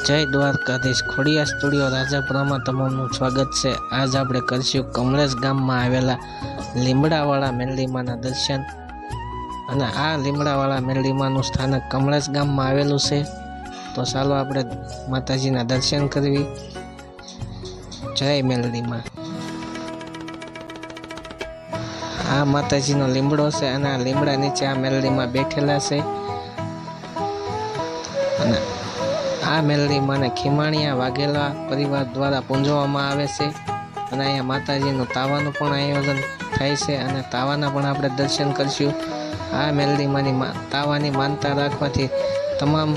જય દ્વારકાધીશ ખોડિયા સ્ટુડિયો રાજાપુરામાં તમારું સ્વાગત છે। આજ આપણે કરીશું કમલેશ ગામમાં આવેલા લીમડાવાળા મેરડીમાના દર્શન। અને આ લીમડાવાળા મેરડીમાનું સ્થાનક કમલેશ ગામમાં આવેલું છે। તો ચાલો આપણે માતાજીના દર્શન કરવી। જય મેરડીમાં। આ માતાજીનો લીમડો છે અને આ લીમડા નીચે આ મેરડીમાં બેઠેલા છે। અને આ મેરડીમાને ખીમાણીયા વાઘેલા પરિવાર દ્વારા પૂંજવામાં આવે છે। અને અહીંયા માતાજીનું તાવાનું પણ આયોજન થાય છે અને તાવાના પણ આપણે દર્શન કરીશું। આ મેરડીમાની તાવાની માનતા રાખવાથી તમામ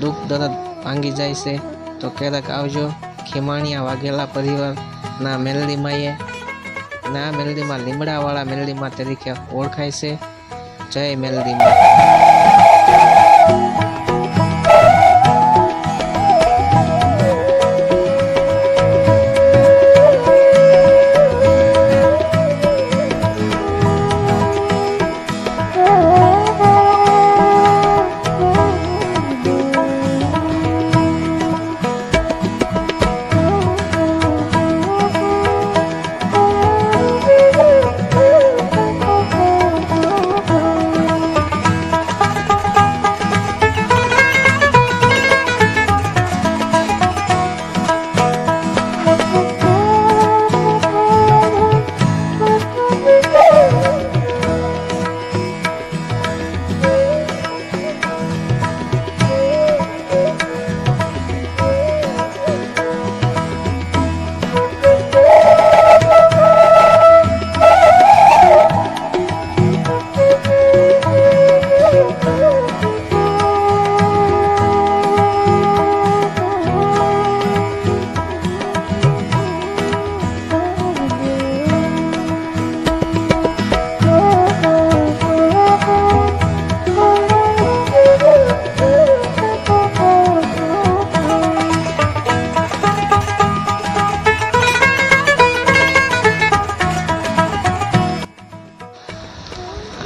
દુઃખ દર્દ ભાંગી જાય છે। તો ક્યારેક આવજો ખીમાણીયા વાઘેલા પરિવારના મેરડીમાએ। અને આ મેરડીમાં લીમડાવાળા મેરડીમાં તરીકે ઓળખાય છે। જય મેરડીમાં।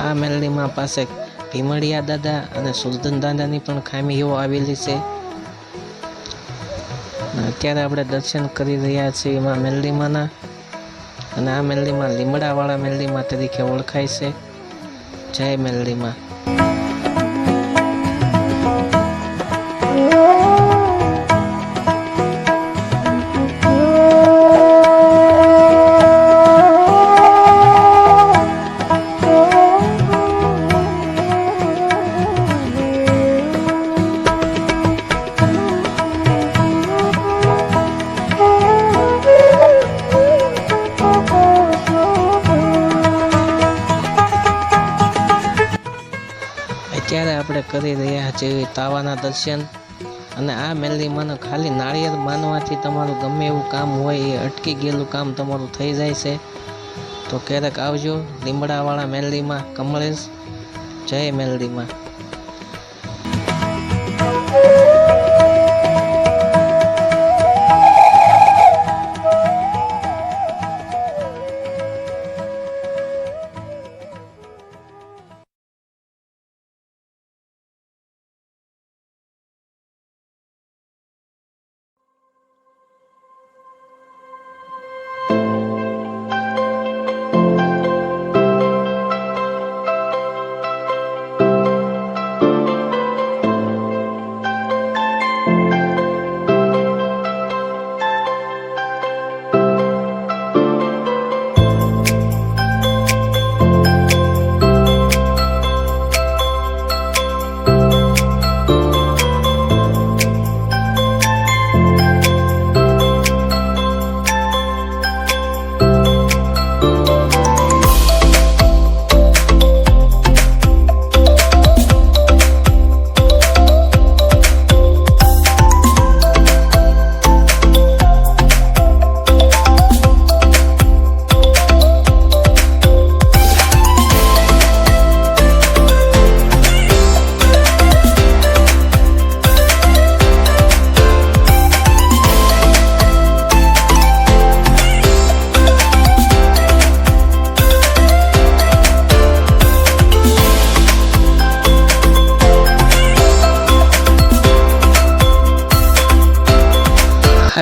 આ મેરડીમાં પાસે ભીમડિયા દાદા અને સુલતાન દાદાની પણ ખામીઓ આવેલી છે। અત્યારે આપણે દર્શન કરી રહ્યા છીએ એમાં મેરડીમાના। અને આ મેરડીમાં લીમડાવાળા મેરડીમાં તરીકે ઓળખાય છે। જય મેરડીમાં। અત્યારે આપણે કરી રહ્યા છીએ તાવાના દર્શન। અને આ મેરડીમાંનું ખાલી નાળિયેર માનવાથી તમારું ગમે એવું કામ હોય એ અટકી ગયેલું કામ તમારું થઈ જાય છે। તો ક્યારેક આવજો લીમડાવાળા મેરડીમાં કમલેશ। જય મેરડીમાં।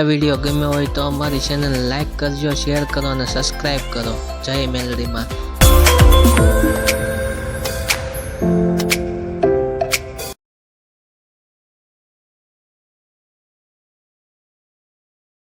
આ વિડીયો ગમ્યો હોય તો અમારી ચેનલ લાઈક કરજો, શેર કરો અને સબસ્ક્રાઈબ કરો. જય મેલડીમાં.